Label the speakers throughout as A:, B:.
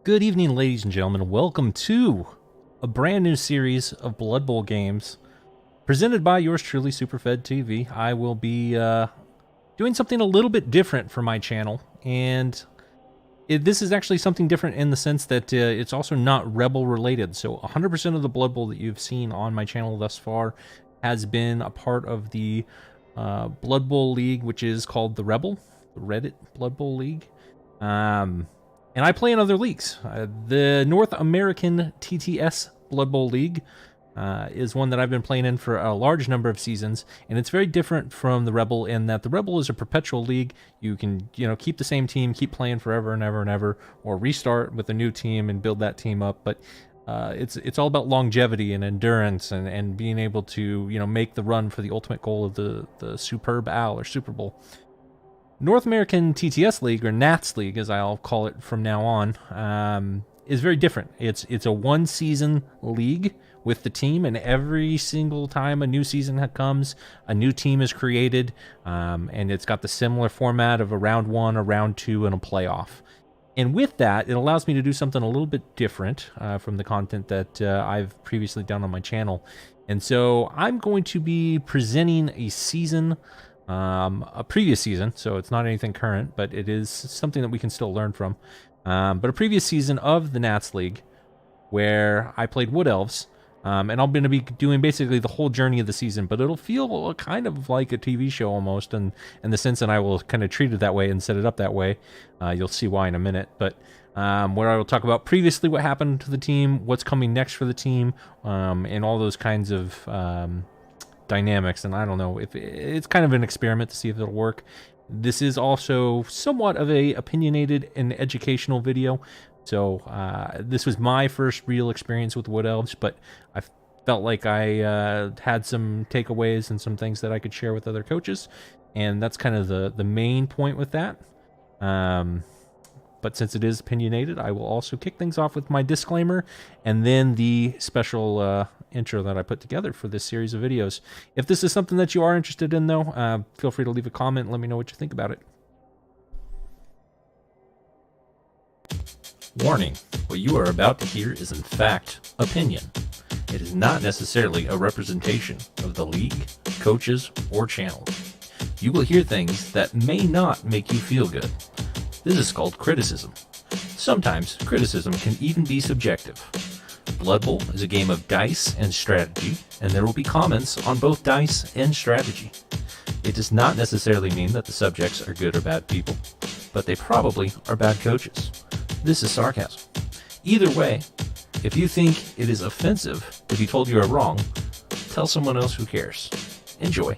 A: Good evening, ladies and gentlemen. Welcome to a brand new series of Blood Bowl games presented by yours truly, Superfed TV. I will be doing something a little bit different for my channel, and this is actually something different in the sense that it's also not Rebel related. So 100% of the Blood Bowl that you've seen on my channel thus far has been a part of the Blood Bowl League, which is called the Rebel, the Reddit Blood Bowl League. And I play in other leagues. The North American TTS Blood Bowl League is one that I've been playing in for a large number of seasons, and it's very different from the Rebel in that the Rebel is a perpetual league. You can, keep the same team, keep playing forever and ever and ever, or restart with a new team and build that team up. But it's all about longevity and endurance and being able to, make the run for the ultimate goal of the Superb Owl or Super Bowl. North American TTS League, or NATTS League, as I'll call it from now on, is very different. It's a one-season league with the team, and every single time a new season comes, a new team is created, and it's got the similar format of a round one, a round two, and a playoff. And with that, it allows me to do something a little bit different from the content that I've previously done on my channel. And so I'm going to be presenting a season, a previous season, so it's not anything current, but it is something that we can still learn from. But a previous season of the NATTS League where I played Wood Elves, and I'm going to be doing basically the whole journey of the season, but it'll feel kind of like a TV show almost, in the sense that I will kind of treat it that way and set it up that way. You'll see why in a minute, but where I will talk about previously what happened to the team, what's coming next for the team, and all those kinds of dynamics. And I don't know if it's kind of an experiment to see if it'll work. This is also somewhat of a opinionated and educational video, so this was my first real experience with Wood Elves, but I felt like I had some takeaways and some things that I could share with other coaches, and that's kind of the main point with that. But since it is opinionated, I will also kick things off with my disclaimer and then the special intro that I put together for this series of videos. If this is something that you are interested in, though, feel free to leave a comment and let me know what you think about it. Warning, what you are about to hear is in fact opinion. It is not necessarily a representation of the league, coaches, or channel. You will hear things that may not make you feel good. This is called criticism. Sometimes criticism can even be subjective. Blood Bowl is a game of dice and strategy, and there will be comments on both dice and strategy. It does not necessarily mean that the subjects are good or bad people, but they probably are bad coaches. This is sarcasm. Either way, if you think it is offensive to be told you are wrong, tell someone else who cares. Enjoy.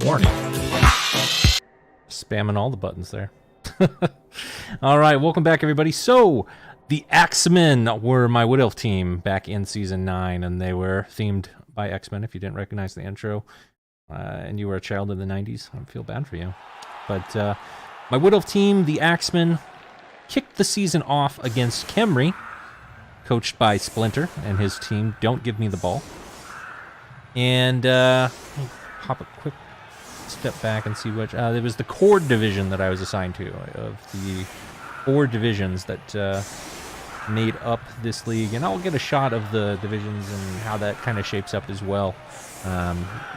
A: Warning. Spamming all the buttons there. All right, welcome back, everybody. So, the Axemen were my Wood Elf team back in Season 9, and they were themed by X-Men, if you didn't recognize the intro, and you were a child in the 90s. I feel bad for you. But my Wood Elf team, the Axemen, kicked the season off against Khemri, coached by Splinter and his team, Don't Give Me the Ball. And let me hop a quick step back and see which. It was the Cord division that I was assigned to, of the 4 divisions that made up this league, and I'll get a shot of the divisions and how that kind of shapes up as well,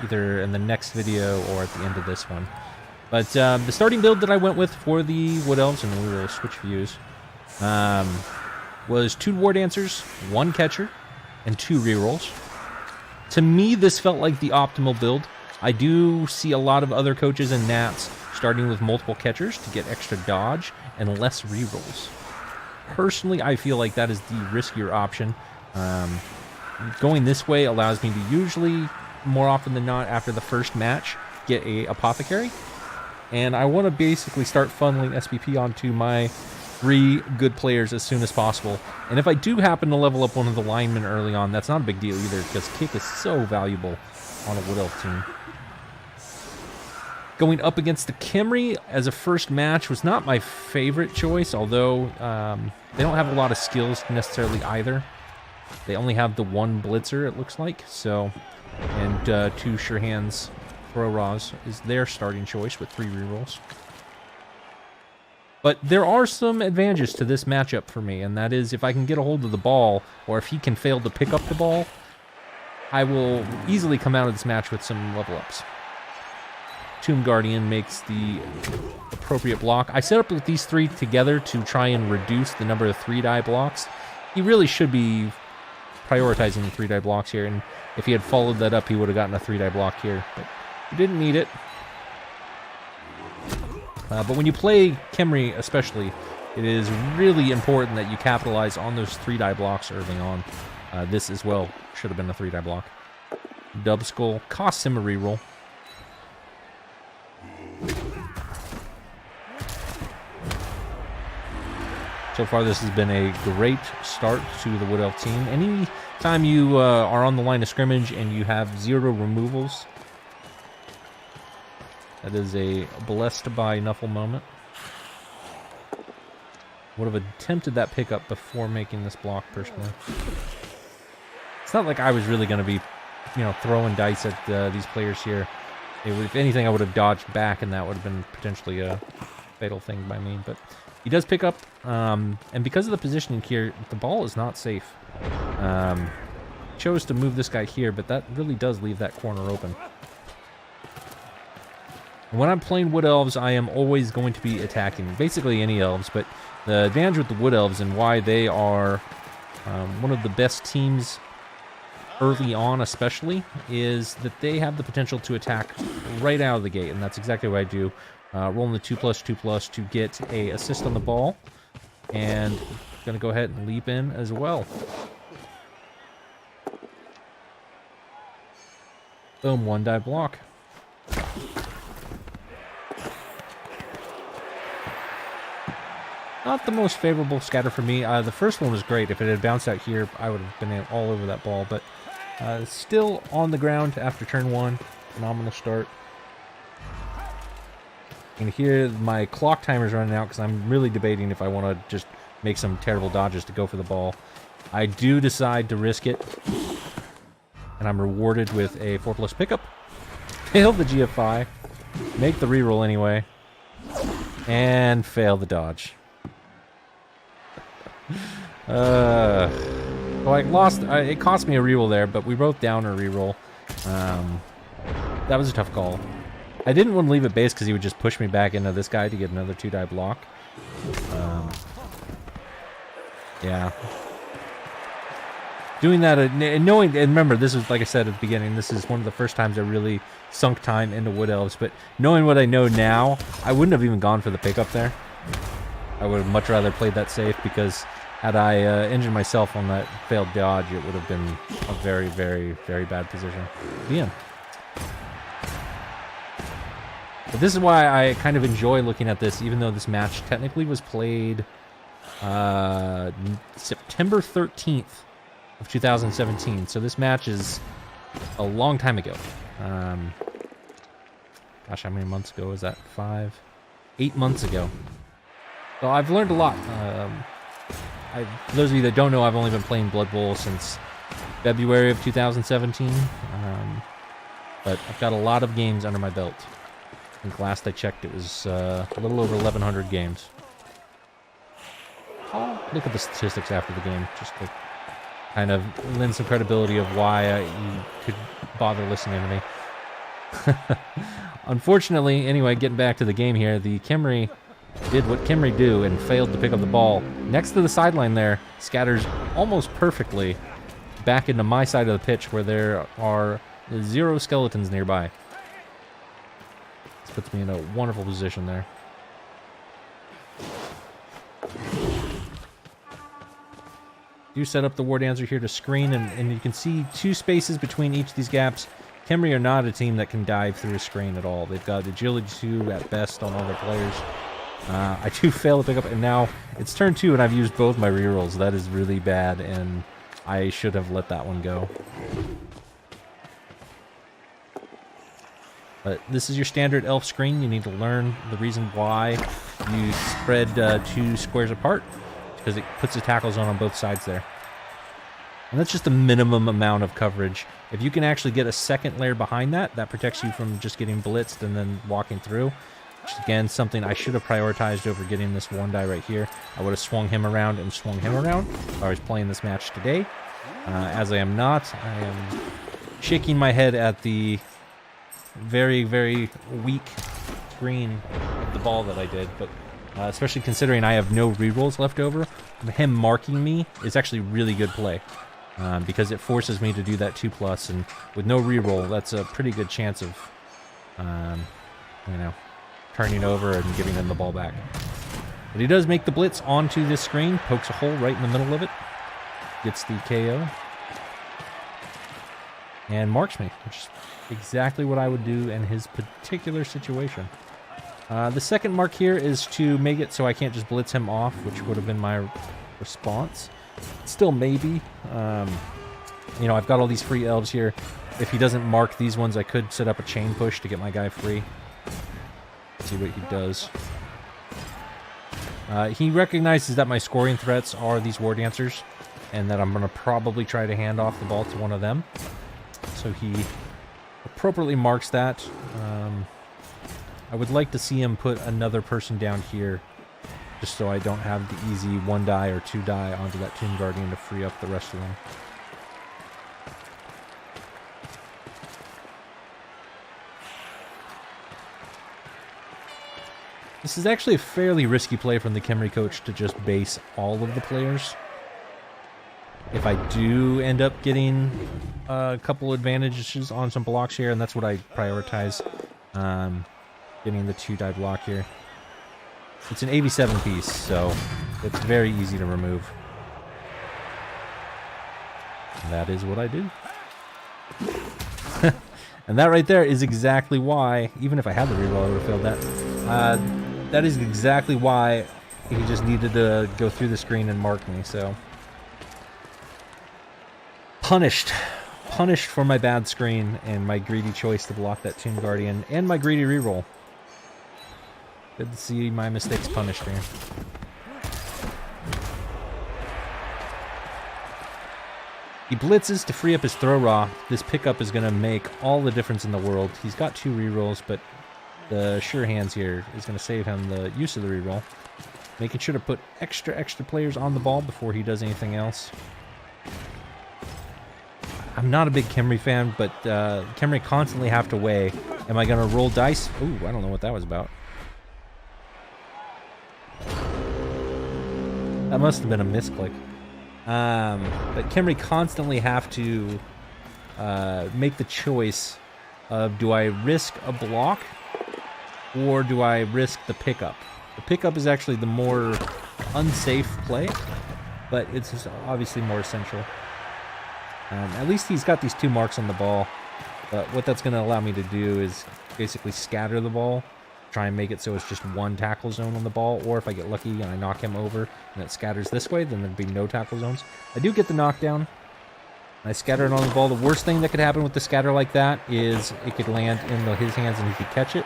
A: either in the next video or at the end of this one. But the starting build that I went with for the Wood Elves, and we will switch views, was 2 War Dancers, 1 Catcher, and 2 rerolls. To me, this felt like the optimal build. I do see a lot of other coaches in NATTS starting with multiple catchers to get extra dodge and less rerolls. Personally, I feel like that is the riskier option. Going this way allows me to usually, more often than not, after the first match, get a Apothecary. And I want to basically start funneling SPP onto my 3 good players as soon as possible. And if I do happen to level up one of the linemen early on, that's not a big deal either, because kick is so valuable on a Wood Elf team. Going up against the Khemri as a first match was not my favorite choice, although they don't have a lot of skills necessarily either. They only have the 1 Blitzer, it looks like, so, and 2 Sure Hands Throw Raws is their starting choice with 3 rerolls. But there are some advantages to this matchup for me, and that is if I can get a hold of the ball, or if he can fail to pick up the ball, I will easily come out of this match with some level ups. Tomb Guardian makes the appropriate block. I set up with these 3 together to try and reduce the number of 3-die blocks. He really should be prioritizing the 3-die blocks here, and if he had followed that up, he would have gotten a 3-die block here, but he didn't need it. But when you play Khemri especially, it is really important that you capitalize on those 3-die blocks early on. This as well should have been a 3-die block. Dub Skull costs him a reroll. So far, this has been a great start to the Wood Elf team. Anytime you are on the line of scrimmage and you have 0 removals, that is a blessed by Nuffle moment. Would have attempted that pickup before making this block, personally. It's not like I was really going to be, throwing dice at these players here. If anything, I would have dodged back, and that would have been potentially a fatal thing by me. But he does pick up, and because of the positioning here, the ball is not safe. Chose to move this guy here, but that really does leave that corner open. When I'm playing Wood Elves, I am always going to be attacking basically any elves, but the advantage with the Wood Elves and why they are one of the best teams early on especially is that they have the potential to attack right out of the gate, and that's exactly what I do. Rolling the 2+2+ to get a assist on the ball, and gonna go ahead and leap in as well. Boom, 1-die block. Not the most favorable scatter for me. The first one was great. If it had bounced out here, I would have been all over that ball, but still on the ground after turn 1. Phenomenal start. And here my clock timer's running out because I'm really debating if I want to just make some terrible dodges to go for the ball. I do decide to risk it, and I'm rewarded with a 4+ pickup. Fail the GFI, make the reroll anyway, and fail the dodge. Well, I lost. It cost me a reroll there, but we both down a reroll. That was a tough call. I didn't want to leave it base because he would just push me back into this guy to get another 2-die block. Yeah. Doing that, and knowing, and remember, this is, like I said at the beginning, this is one of the first times I really sunk time into Wood Elves, but knowing what I know now, I wouldn't have even gone for the pickup there. I would have much rather played that safe, because had I injured myself on that failed dodge, it would have been a very, very, very bad position. Yeah. But this is why I kind of enjoy looking at this, even though this match technically was played September 13th of 2017. So this match is a long time ago. Gosh, how many months ago was that? 8 months ago. So I've learned a lot. For those of you that don't know, I've only been playing Blood Bowl since February of 2017. But I've got a lot of games under my belt. I think last I checked it was a little over 1,100 games. I'll look at the statistics after the game, just to kind of lend some credibility of why you could bother listening to me. Unfortunately, anyway, getting back to the game here, the Khemri did what Khemri do and failed to pick up the ball. Next to the sideline there, scatters almost perfectly back into my side of the pitch where there are 0 skeletons nearby. This puts me in a wonderful position there. Do set up the War Dancer here to screen, and you can see 2 spaces between each of these gaps. Khemri are not a team that can dive through a screen at all. They've got agility 2 at best on all their players. I do fail to pick up, and now it's turn 2, and I've used both my rerolls. That is really bad, and I should have let that one go. But this is your standard elf screen. You need to learn the reason why you spread 2 squares apart, because it puts the tackle zone on both sides there. And that's just the minimum amount of coverage. If you can actually get a second layer behind that, that protects you from just getting blitzed and then walking through. Which, again, something I should have prioritized over getting this one die right here. I would have swung him around and swung him around if I was playing this match today. As I am not, I am shaking my head at the very, very weak screen of the ball that I did. But especially considering I have no rerolls left over, him marking me is actually really good play. Because it forces me to do that 2+, and with no reroll, that's a pretty good chance of, you know, turning over and giving him the ball back. But he does make the blitz onto this screen, pokes a hole right in the middle of it, gets the KO, and marks me, which is exactly what I would do in his particular situation. The second mark here is to make it so I can't just blitz him off, which would have been my response. Still maybe. You know, I've got all these free elves here. If he doesn't mark these ones, I could set up a chain push to get my guy free. See what he does. He recognizes that my scoring threats are these War Dancers, and that I'm going to probably try to hand off the ball to one of them. So he appropriately marks that. I would like to see him put another person down here, just so I don't have the easy 1 die or 2 die onto that Tomb Guardian to free up the rest of them. This is actually a fairly risky play from the Khemri coach to just base all of the players. If I do end up getting a couple advantages on some blocks here, and that's what I prioritize, getting the 2 die block here. It's an 87 piece, so it's very easy to remove. And that is what I do. And that right there is exactly why, even if I had the reroll, I would have failed that. That is exactly why he just needed to go through the screen and mark me, so. Punished. Punished for my bad screen and my greedy choice to block that Tomb Guardian and my greedy reroll. Good to see my mistakes punished here. He blitzes to free up his throw raw. This pickup is going to make all the difference in the world. He's got 2 rerolls, but the sure hands here is going to save him the use of the reroll. Making sure to put extra players on the ball before he does anything else. I'm not a big Khemri fan, but Khemri constantly have to weigh. Am I going to roll dice? Ooh, I don't know what that was about. That must have been a misclick. But Khemri constantly have to make the choice of, do I risk a block or do I risk the pickup? The pickup is actually the more unsafe play, but it's obviously more essential. At least he's got these 2 marks on the ball. But what that's going to allow me to do is basically scatter the ball, try and make it so it's just 1 tackle zone on the ball, or if I get lucky and I knock him over and it scatters this way, then there'd be no tackle zones. I do get the knockdown. I scatter it on the ball. The worst thing that could happen with the scatter like that is it could land in his hands and he could catch it.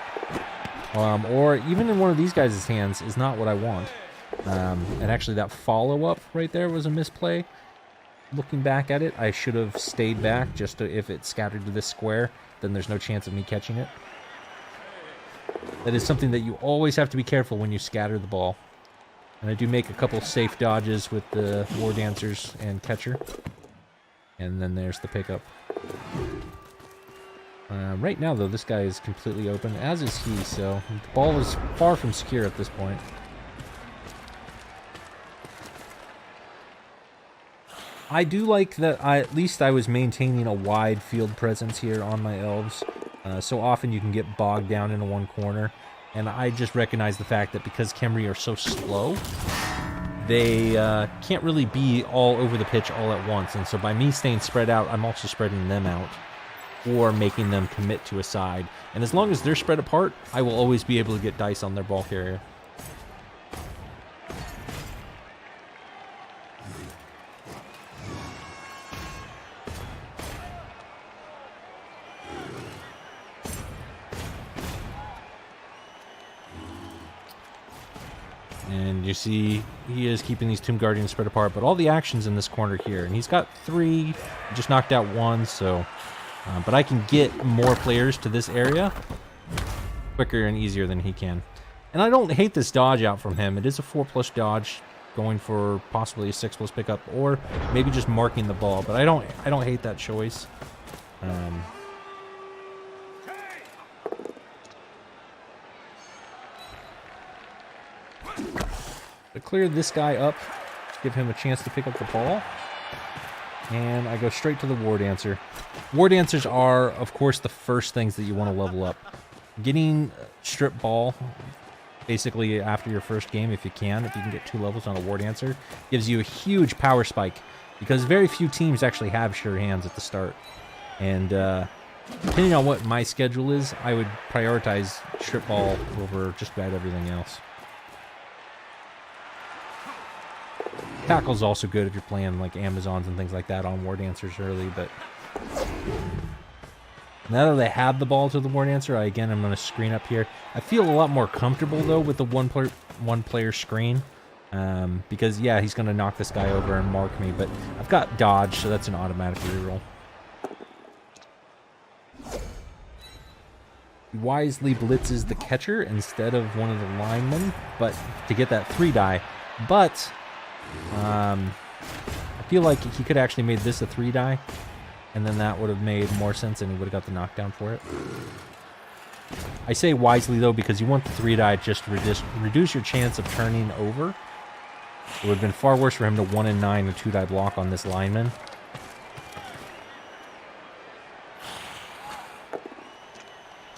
A: Or even in one of these guys' hands is not what I want. And actually that follow-up right there was a misplay. Looking back at it, I should have stayed back just to, if it scattered to this square, then there's no chance of me catching it. That is something that you always have to be careful when you scatter the ball. And I do make a couple safe dodges with the War Dancers and Catcher. And then there's the pickup. Right now, though, this guy is completely open, as is he, so the ball is far from secure at this point. I do like that at least I was maintaining a wide field presence here on my elves. So often you can get bogged down into one corner. And I just recognize the fact that because Khemri are so slow, they can't really be all over the pitch all at once. And so by me staying spread out, I'm also spreading them out or making them commit to a side. And as long as they're spread apart, I will always be able to get dice on their ball carrier. And you see, he is keeping these Tomb Guardians spread apart, but all the action's in this corner here. And he's got 3, just knocked out 1, so... but I can get more players to this area quicker and easier than he can. And I don't hate this dodge out from him. It is a 4+ dodge, going for possibly a 6+ pickup, or maybe just marking the ball. But I don't hate that choice. To clear this guy up, give him a chance to pick up the ball. And I go straight to the War Dancer. War Dancers are, of course, the first things that you want to level up. Getting strip ball, basically after your first game, if you can get 2 levels on a War Dancer, gives you a huge power spike. Because very few teams actually have sure hands at the start. And depending on what my schedule is, I would prioritize strip ball over just about everything else. Tackle's also good if you're playing like Amazons and things like that on War Dancers early, but now that I have the ball to the War Dancer, I'm going to screen up here. I feel a lot more comfortable though with the one player screen, because yeah, he's going to knock this guy over and mark me, but I've got dodge, so that's an automatic reroll. He wisely blitzes the catcher instead of one of the linemen, but to get that 3 die, but I feel like he could actually made this a 3 die, and then that would have made more sense and he would have got the knockdown for it. I say wisely though because you want the 3 die just to reduce your chance of turning over. It would have been far worse for him to 1 in 9 a 2 die block on this lineman.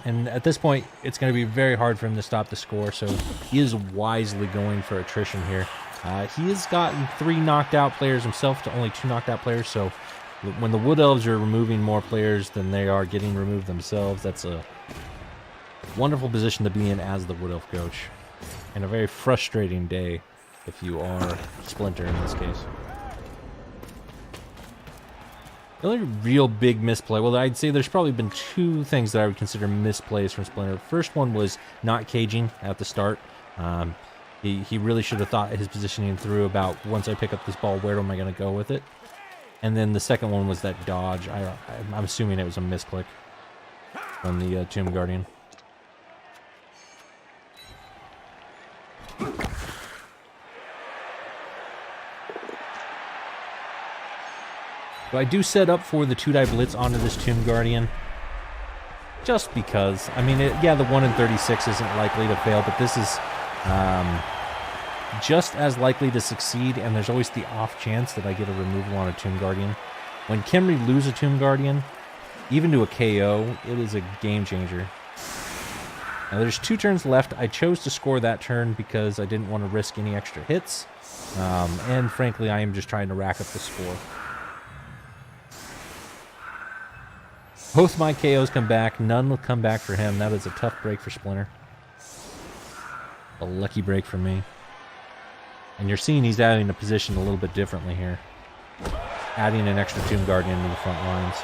A: And at this point, it's going to be very hard for him to stop the score, so he is wisely going for attrition here. He has gotten 3 knocked out players himself to only 2 knocked out players, so when the Wood Elves are removing more players than they are getting removed themselves, that's a wonderful position to be in as the Wood Elf coach. And a very frustrating day if you are Splinter in this case. The only real big misplay, well, I'd say there's probably been 2 things that I would consider misplays from Splinter. The first one was not caging at the start. He really should have thought his positioning through about, once I pick up this ball, where am I going to go with it? And then the second one was that dodge. I'm assuming it was a misclick from the Tomb Guardian. So I do set up for the 2 die blitz onto this Tomb Guardian. Just because. I mean, yeah, the 1 in 36 isn't likely to fail, but this is just as likely to succeed, and there's always the off chance that I get a removal on a Tomb Guardian. When Khemri lose a Tomb Guardian, even to a KO, it is a game changer. Now there's 2 turns left. I chose to score that turn because I didn't want to risk any extra hits, and frankly, I am just trying to rack up the score. Both my KOs come back. None will come back for him. That is a tough break for Splinter. A lucky break for me. And you're seeing he's adding a position a little bit differently here. Adding an extra Tomb Guardian to the front lines.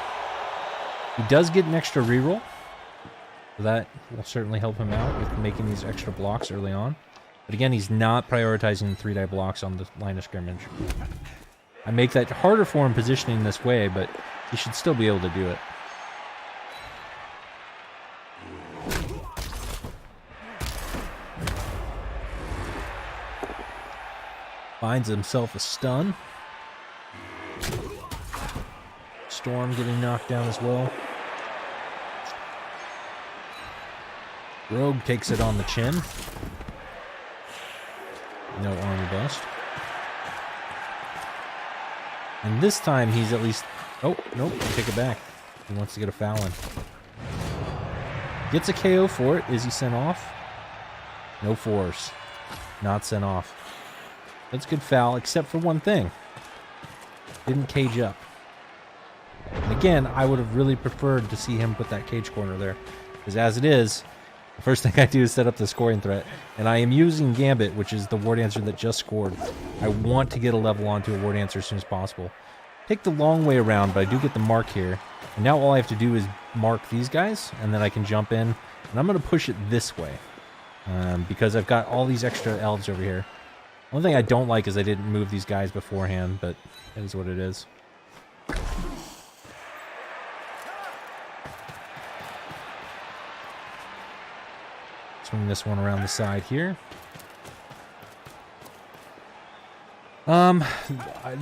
A: He does get an extra reroll. So that will certainly help him out with making these extra blocks early on. But again, he's not prioritizing 3 die blocks on the line of scrimmage. I make that harder for him positioning this way, but he should still be able to do it. Finds himself a stun. Storm getting knocked down as well. Rogue takes it on the chin. No armor bust. And this time he's at least... Oh, nope, take it back. He wants to get a foul in. Gets a KO for it. Is he sent off? No force. Not sent off. That's a good foul, except for one thing. Didn't cage up. And again, I would have really preferred to see him put that cage corner there. Because as it is, the first thing I do is set up the scoring threat. And I am using Gambit, which is the ward answer that just scored. I want to get a level onto a ward answer as soon as possible. Take the long way around, but I do get the mark here. And now all I have to do is mark these guys, and then I can jump in. And I'm going to push it this way. Because I've got all these extra elves over here. One thing I don't like is I didn't move these guys beforehand, but it is what it is. Swing this one around the side here.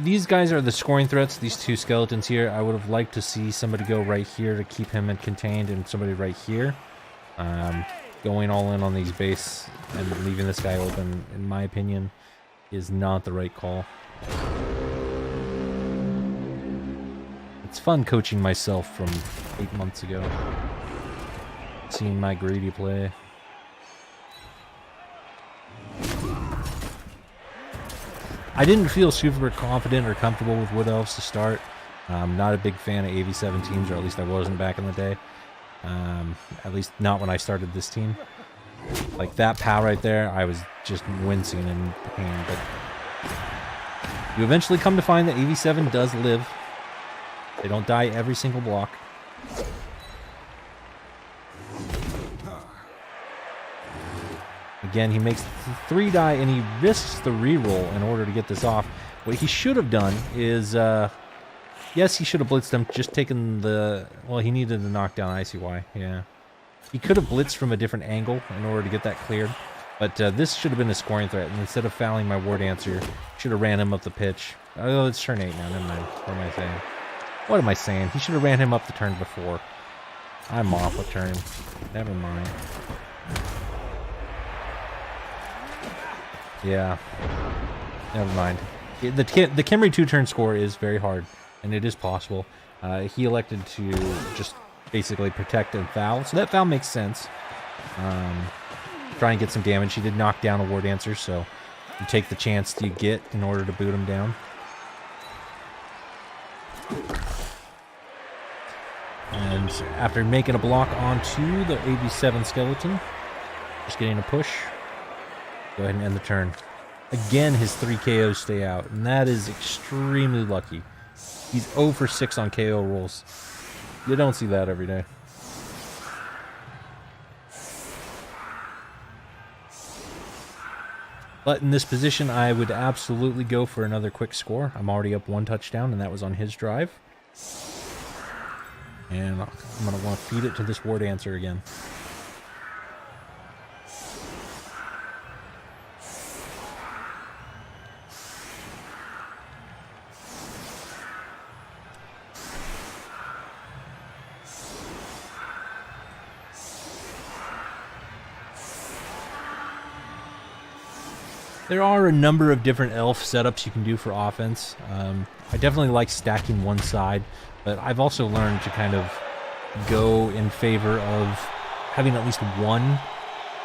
A: These guys are the scoring threats, these two skeletons here. I would have liked to see somebody go right here to keep him contained and somebody right here. Going all in on these base and leaving this guy open, in my opinion, is not the right call. It's fun coaching myself from 8 months ago. Seeing my greedy play. I didn't feel super confident or comfortable with Wood Elves to start. I'm not a big fan of AV7 teams, or at least I wasn't back in the day. At least not when I started this team. Like that POW right there, I was just wincing in pain. But you eventually come to find that AV7 does live. They don't die every single block. Again, he makes 3 die and he risks the reroll in order to get this off. What he should have done is, yes, he should have blitzed him, just taken the... Well, he needed to knock down. I see why, yeah. He could have blitzed from a different angle in order to get that cleared. But this should have been a scoring threat. And instead of fouling my ward answer, should have ran him up the pitch. Oh, it's turn 8 now. Never mind. What am I saying? What am I saying? He should have ran him up the turn before. I'm off a turn. Never mind. Yeah. Never mind. The Khemri 2-turn score is very hard, and it is possible. He elected to just basically protect and foul, so that foul makes sense. Try and get some damage. He did knock down a ward answer, so you take the chance you get in order to boot him down. And after making a block onto the AV7 skeleton, just getting a push. Go ahead and end the turn. Again, his 3 KOs stay out, and that is extremely lucky. He's 0 for 6 on KO rolls. You don't see that every day. But in this position, I would absolutely go for another quick score. I'm already up 1 touchdown, and that was on his drive. And I'm going to want to feed it to this ward answer again. There are a number of different elf setups you can do for offense. I definitely like stacking one side, but I've also learned to kind of go in favor of having at least one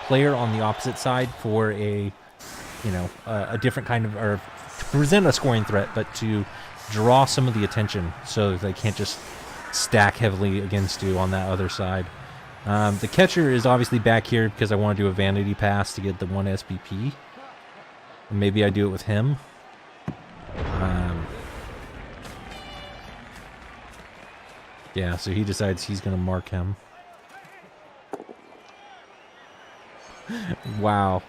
A: player on the opposite side for a, you know, a different kind of, or to present a scoring threat, but to draw some of the attention so they can't just stack heavily against you on that other side. The catcher is obviously back here because I want to do a vanity pass to get the 1 SPP. And maybe I do it with him. Yeah, so he decides he's going to mark him. Wow.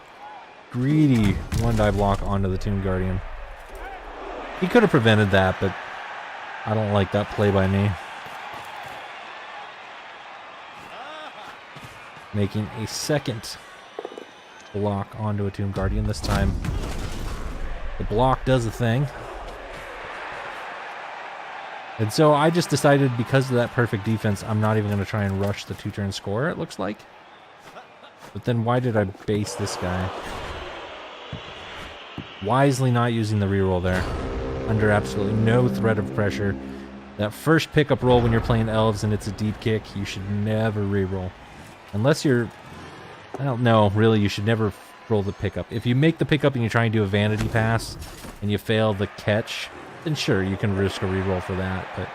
A: Greedy 1-die block onto the Tomb Guardian. He could have prevented that, but I don't like that play by me. Making a second block onto a Tomb Guardian this time. The block does the thing. And so I just decided, because of that perfect defense, I'm not even going to try and rush the 2-turn score, it looks like. But then why did I base this guy? Wisely not using the reroll there. Under absolutely no threat of pressure. That first pickup roll when you're playing elves and it's a deep kick, you should never reroll. Unless you're... I don't know, really, you should never roll the pickup. If you make the pickup and you try and do a vanity pass and you fail the catch, then sure, you can risk a reroll for that, but...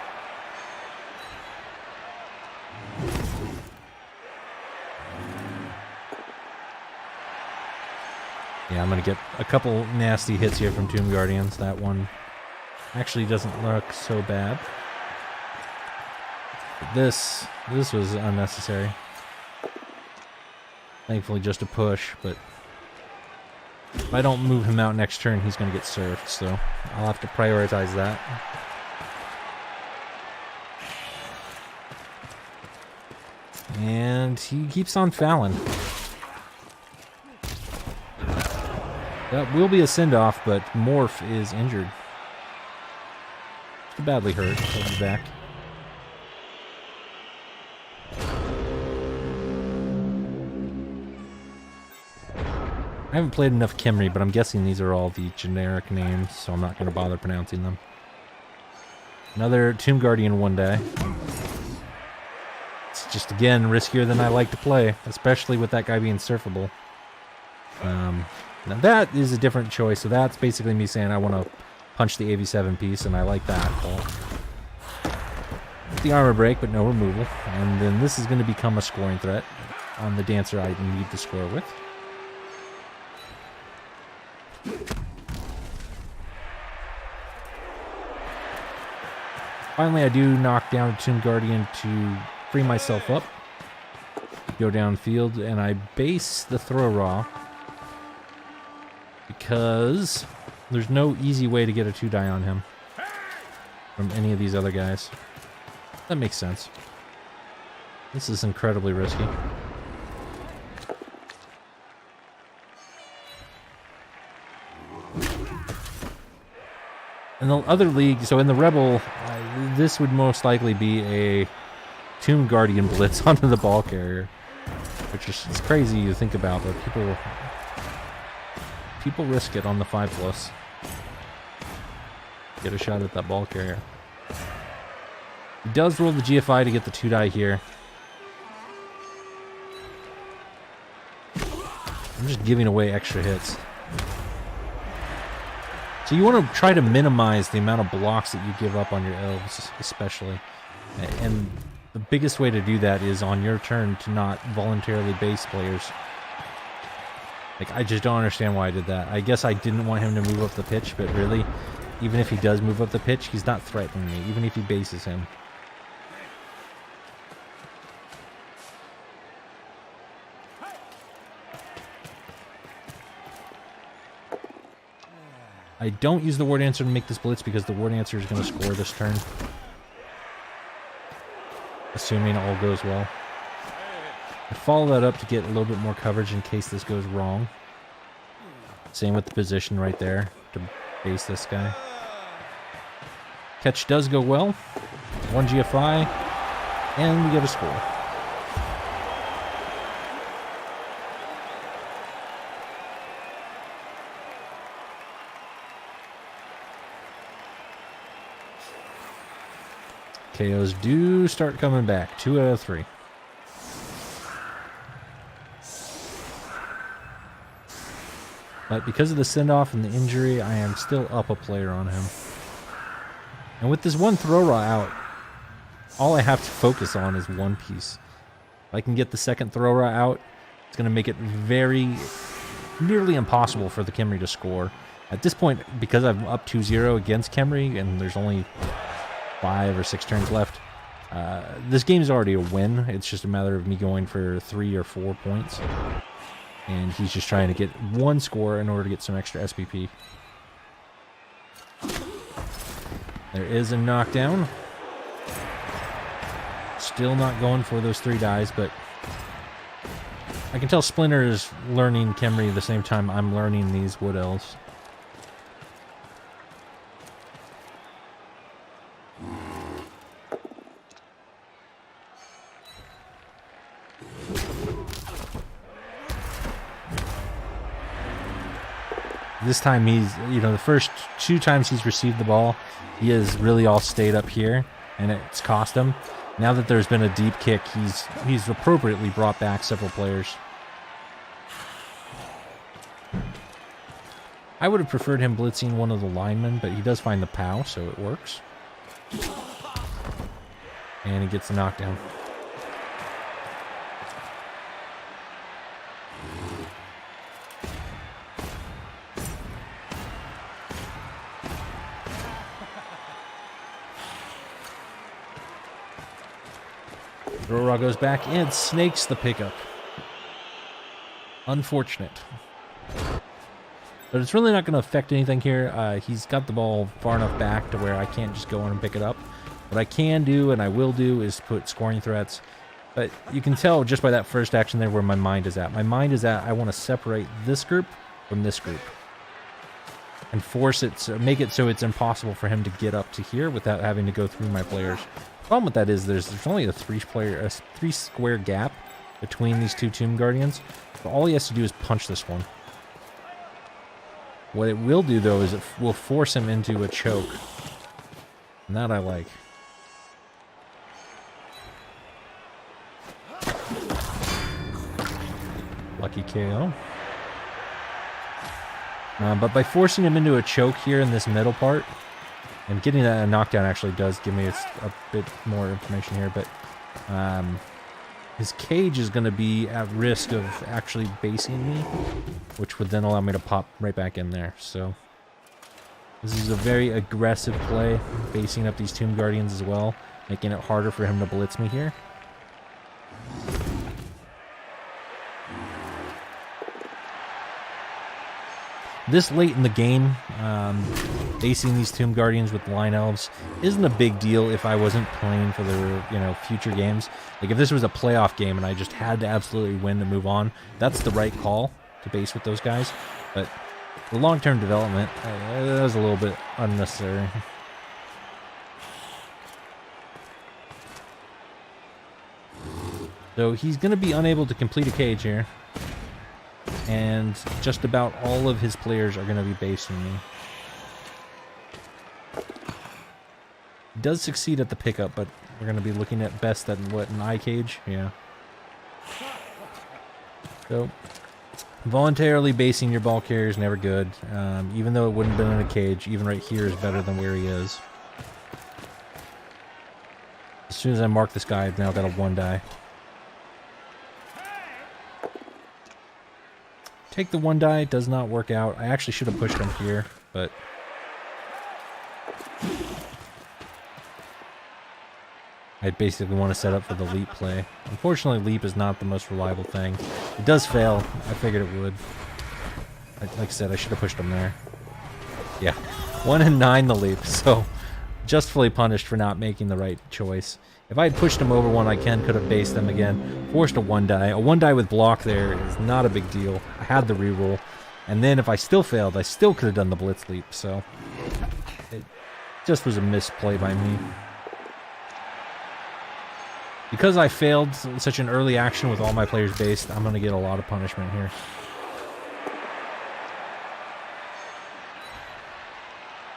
A: yeah, I'm going to get a couple nasty hits here from Tomb Guardians. That one actually doesn't look so bad. But this was unnecessary. Thankfully just a push, but if I don't move him out next turn, he's going to get surfed, so I'll have to prioritize that. And he keeps on fouling. That will be a send-off, but Morph is injured. Just badly hurt. He'll be back. I haven't played enough Khemri, but I'm guessing these are all the generic names, so I'm not going to bother pronouncing them. Another Tomb Guardian one day. It's just, again, riskier than I like to play, especially with that guy being surfable. Now that is a different choice, so that's basically me saying I want to punch the AV7 piece, and I like that call. The armor break, but no removal. And then this is going to become a scoring threat on the dancer I need to score with. Finally, I do knock down Tomb Guardian to free myself up. Go downfield, and I base the throw raw. Because there's no easy way to get a 2-die on him from any of these other guys. That makes sense. This is incredibly risky. In the other league, so in the Rebel, this would most likely be a Tomb Guardian blitz onto the ball carrier. Which is, it's crazy to think about, but people risk it on the 5+. Get a shot at that ball carrier. He does roll the GFI to get the 2-die here. I'm just giving away extra hits. So you want to try to minimize the amount of blocks that you give up on your elves, especially. And the biggest way to do that is on your turn to not voluntarily base players. Like, I just don't understand why I did that. I guess I didn't want him to move up the pitch, but really, even if he does move up the pitch, he's not threatening me, even if he bases him. I don't use the Ward Answer to make this blitz because the Ward Answer is going to score this turn. Assuming all goes well. I follow that up to get a little bit more coverage in case this goes wrong. Same with the position right there to base this guy. Catch does go well. 1 GFI. And we get a score. KOs do start coming back. 2 out of 3. But because of the send-off and the injury, I am still up a player on him. And with this one throw raw out, all I have to focus on is one piece. If I can get the second throw raw out, it's going to make it nearly impossible for the Khemri to score. At this point, because I'm up 2-0 against Khemri, and there's only 5 or 6 turns left, this game's already a win. It's just a matter of me going for 3 or 4 points. And he's just trying to get 1 score in order to get some extra SPP. There is a knockdown. Still not going for those 3 dies, but I can tell Splinter is learning Khemri at the same time I'm learning these Wood Elves. This time he's, you know, the first 2 times he's received the ball, he has really all stayed up here, and it's cost him. Now that there's been a deep kick, he's appropriately brought back several players. I would have preferred him blitzing one of the linemen, but he does find the POW, so it works. And he gets the knockdown. Rora goes back and snakes the pickup. Unfortunate. But it's really not going to affect anything here. He's got the ball far enough back to where I can't just go in and pick it up. What I can do, and I will do, is put scoring threats. But you can tell just by that first action there where my mind is at. My mind is at, I want to separate this group from this group. And force it, so make it so it's impossible for him to get up to here without having to go through my players. The problem with that is there's only a 3 square gap between these 2 Tomb Guardians. So all he has to do is punch this one. What it will do, though, is it will force him into a choke. And that I like. Lucky KO. But by forcing him into a choke here in this middle part, and getting that knockdown actually does give me a bit more information here, but his cage is going to be at risk of actually basing me, which would then allow me to pop right back in there. So this is a very aggressive play, basing up these Tomb Guardians as well, making it harder for him to blitz me here. This late in the game, basing these Tomb Guardians with Line Elves isn't a big deal if I wasn't playing for the, you know, future games. Like if this was a playoff game and I just had to absolutely win to move on, that's the right call to base with those guys. But the long-term development, that was a little bit unnecessary. So he's going to be unable to complete a cage here. And just about all of his players are going to be basing me. He does succeed at the pickup, but we're going to be looking at best at what, an eye cage? Yeah. So, voluntarily basing your ball carrier is never good. Even though it wouldn't have been in a cage, even right here is better than where he is. As soon as I mark this guy, I've now got a 1-die. Take the 1-die, does not work out. I actually should have pushed him here, but I basically want to set up for the leap play. Unfortunately, leap is not the most reliable thing. It does fail. I figured it would. Like I said, I should have pushed him there. Yeah, 1 in 9 the leap, so justly punished for not making the right choice. If I had pushed him over one, I could have based them again. Forced a 1-die. A 1-die with block there is not a big deal. I had the reroll. And then if I still failed, I still could have done the blitz leap. So it just was a misplay by me. Because I failed such an early action with all my players based, I'm going to get a lot of punishment here.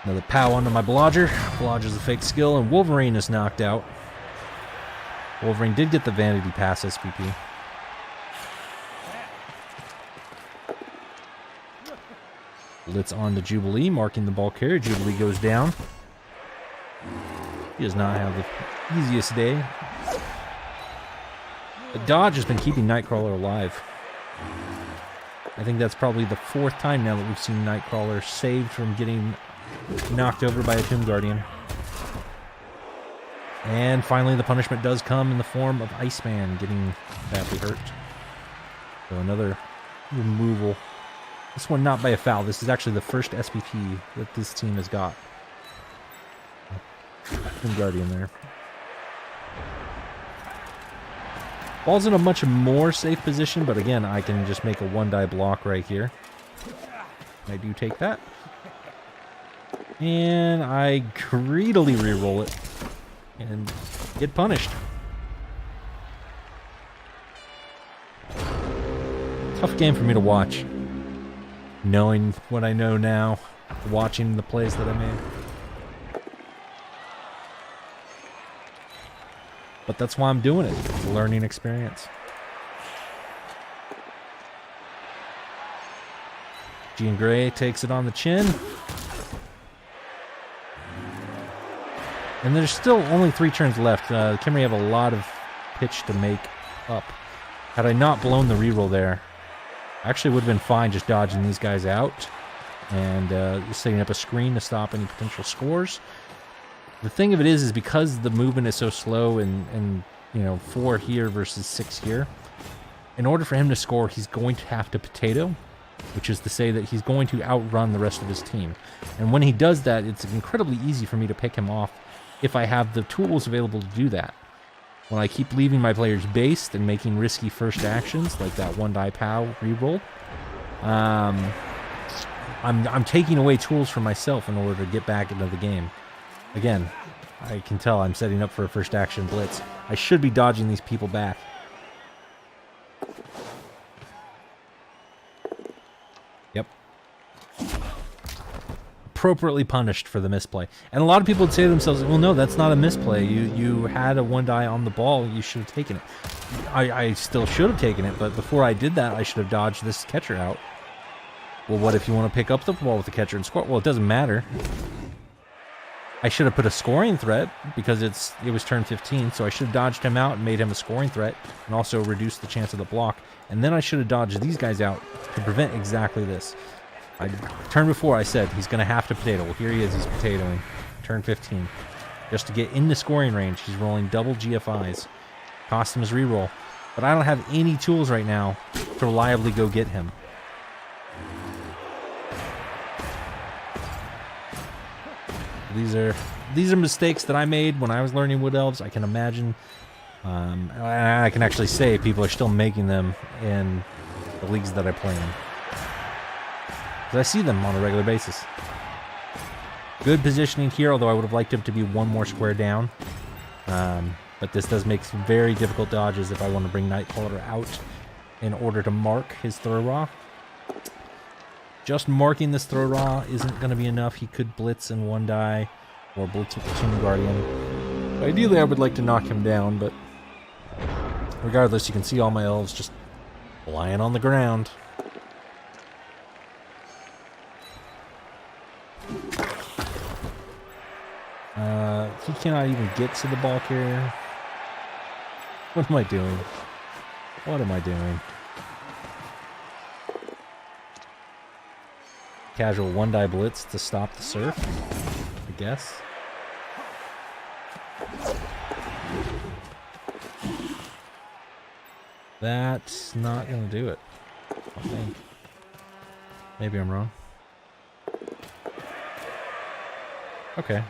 A: Another POW onto my Blodger. Blodger's a fake skill, and Wolverine is knocked out. Wolverine did get the Vanity Pass SPP. Blitz on to Jubilee, marking the ball carrier. Jubilee goes down. He does not have the easiest day. But Dodge has been keeping Nightcrawler alive. I think that's probably the 4th time now that we've seen Nightcrawler saved from getting knocked over by a Tomb Guardian. And finally the punishment does come in the form of Iceman getting badly hurt. So another removal. This one not by a foul. This is actually the first SPP that this team has got. Tomb Guardian there. Ball's in a much more safe position, but again, I can just make a 1-die block right here. I do take that. And I greedily reroll it and get punished. Tough game for me to watch. knowing what I know now, watching the plays that I made. But that's why I'm doing it. It's a learning experience. Jean Grey takes it on the chin. And there's still only 3 turns left. Khemri have a lot of pitch to make up. Had I not blown the reroll there, I actually would have been fine just dodging these guys out and setting up a screen to stop any potential scores. The thing of it is because the movement is so slow and 4 here versus 6 here, in order for him to score, he's going to have to potato, which is to say that he's going to outrun the rest of his team. And when he does that, it's incredibly easy for me to pick him off if I have the tools available to do that. When I keep leaving my players based and making risky first actions, like that 1-die POW reroll, I'm taking away tools from myself in order to get back into the game. Again, I can tell I'm setting up for a first action blitz. I should be dodging these people back. Yep. Appropriately punished for the misplay. And a lot of people would say to themselves, well, no, that's not a misplay. You had a 1-die on the ball. You should have taken it. I still should have taken it, but before I did that, I should have dodged this catcher out. Well, what if you want to pick up the ball with the catcher and score? Well, it doesn't matter. I should have put a scoring threat because it was turn 15, so I should have dodged him out and made him a scoring threat and also reduced the chance of the block. And then I should have dodged these guys out to prevent exactly this. Turn before I said he's going to have to potato. Well, here he is. He's potatoing. Turn 15. Just to get in the scoring range, he's rolling double GFIs. Cost him his reroll. But I don't have any tools right now to reliably go get him. These are mistakes that I made when I was learning Wood Elves. I can imagine. I can actually say people are still making them in the leagues that I play in. Because I see them on a regular basis. Good positioning here, although I would have liked him to be 1 more square down. But this does make some very difficult dodges if I want to bring Nightcrawler out in order to mark his throw raw. Just marking this throw raw isn't going to be enough. He could blitz in 1-die or blitz with the Tomb Guardian. Ideally, I would like to knock him down, but regardless, you can see all my elves just lying on the ground. He cannot even get to the ball carrier. What am I doing? What am I doing? Casual 1-die blitz to stop the surf, I guess. That's not going to do it, I think. Maybe I'm wrong. Okay.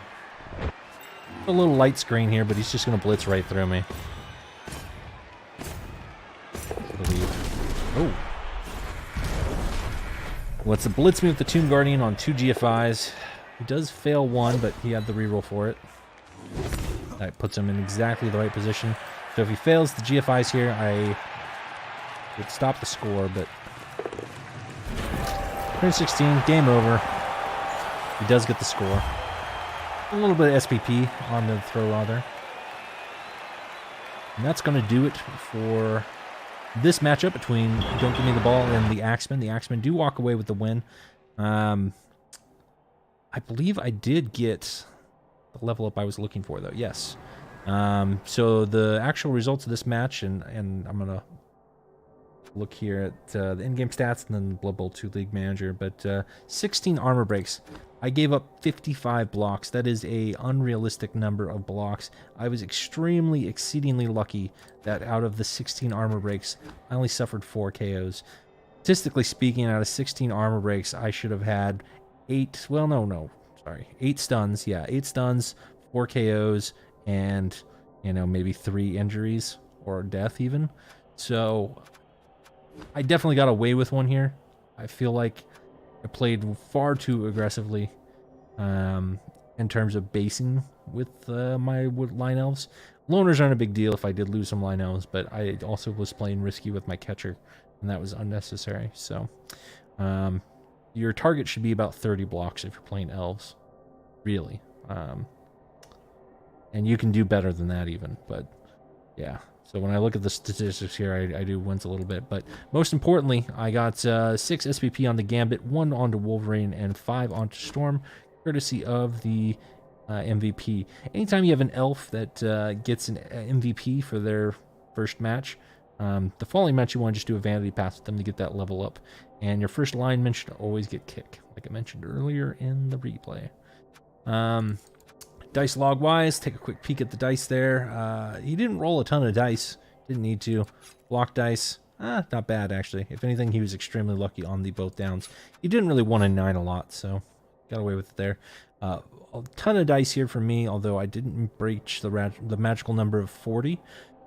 A: A little light screen here, but he's just going to blitz right through me. Oh. Let's blitz me with the Tomb Guardian on 2 GFIs. He does fail 1, but he had the reroll for it. That puts him in exactly the right position. So if he fails the GFIs here, I would stop the score, but... Turn 16, game over. He does get the score. A little bit of SPP on the throw raw there. And that's going to do it for this matchup between Don't Give Me the Ball and the Axemen. The Axemen do walk away with the win. I believe I did get the level up I was looking for, though. Yes. So the actual results of this match, and I'm going to look here at the in-game stats and then Blood Bowl 2 League Manager, but 16 armor breaks. I gave up 55 blocks. That is a unrealistic number of blocks. I was exceedingly lucky that out of the 16 armor breaks, I only suffered 4 KOs. Statistically speaking, out of 16 armor breaks, I should have had 8 stuns. Yeah, 8 stuns, 4 KOs, and, maybe 3 injuries or death even. So I definitely got away with one here. I feel like I played far too aggressively in terms of basing with my line elves. Loners aren't a big deal if I did lose some line elves, but I also was playing risky with my catcher, and that was unnecessary. So your target should be about 30 blocks if you're playing elves, really. And you can do better than that even, but yeah. So when I look at the statistics here, I do wins a little bit. But most importantly, I got 6 SPP on the Gambit, 1 onto Wolverine, and 5 onto Storm, courtesy of the MVP. Anytime you have an elf that gets an MVP for their first match, the following match you want to just do a vanity pass with them to get that level up. And your first lineman should always get kick, like I mentioned earlier in the replay. Dice log wise, take a quick peek at the dice there. He didn't roll a ton of dice, didn't need to. Block dice, not bad actually. If anything, he was extremely lucky on the both downs. He didn't really 1 in 9 a lot, so got away with it there. A ton of dice here for me, although I didn't breach the magical number of 40.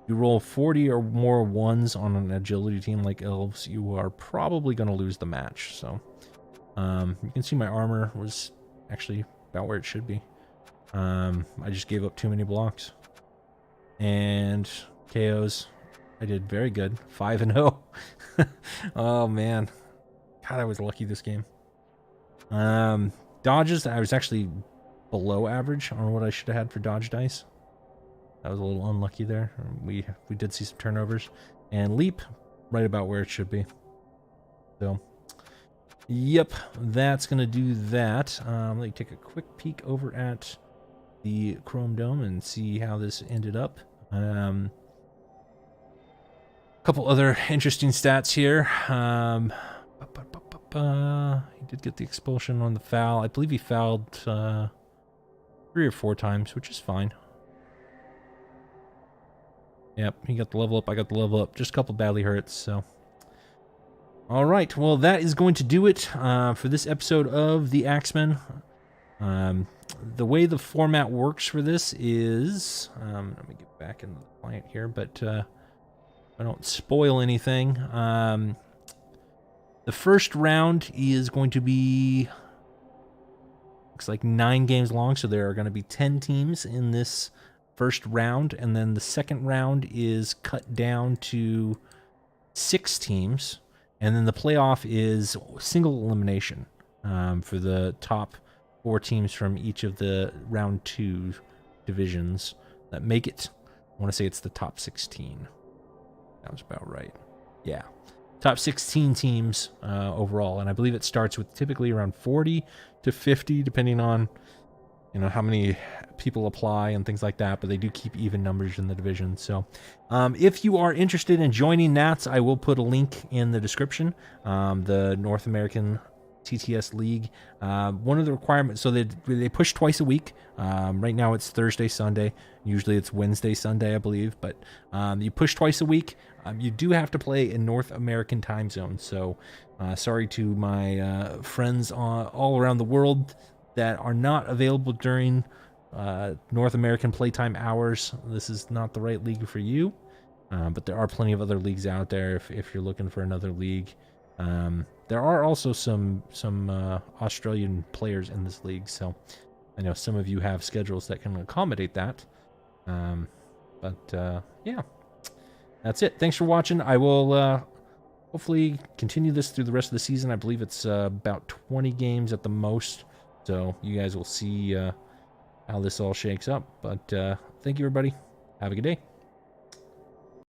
A: You roll 40 or more 1s on an agility team like elves, you are probably going to lose the match. So you can see my armor was actually about where it should be. I just gave up too many blocks. And KOs, I did very good. 5-0. Oh man, God, I was lucky this game. Dodges, I was actually below average on what I should have had for dodge dice. That was a little unlucky there. We did see some turnovers. And leap, right about where it should be. So, yep, that's gonna do that. Let me take a quick peek over at the Chrome Dome and see how this ended up. Couple other interesting stats here. He did get the expulsion on the foul. I believe he fouled 3 or 4 times, which is fine. Yep, he got the level up, I got the level up. Just a couple badly hurts, so. Alright, well that is going to do it for this episode of the Axemen. The way the format works for this is, let me get back into the client here, but I don't spoil anything. The first round is going to be, looks like 9 games long, so there are going to be 10 teams in this first round, and then the second round is cut down to 6 teams, and then the playoff is single elimination for the top 4 teams from each of the round 2 divisions that make it. I want to say it's the top 16. Sounds about right. Yeah. Top 16 teams overall, and I believe it starts with typically around 40 to 50, depending on, you know, how many people apply and things like that, but they do keep even numbers in the division. So if you are interested in joining NATTS, I will put a link in the description. The North American TTS League. One of the requirements, so they push twice a week. Right now it's Thursday, Sunday. Usually it's Wednesday, Sunday, I believe. But you push twice a week. You do have to play in North American time zone. So sorry to my friends all around the world that are not available during North American playtime hours. This is not the right league for you. But there are plenty of other leagues out there if you're looking for another league. There are also some Australian players in this league, so I know some of you have schedules that can accommodate that. Yeah, that's it. Thanks for watching. I will hopefully continue this through the rest of the season. I believe it's about 20 games at the most, so you guys will see how this all shakes up. But thank you, everybody. Have a good day.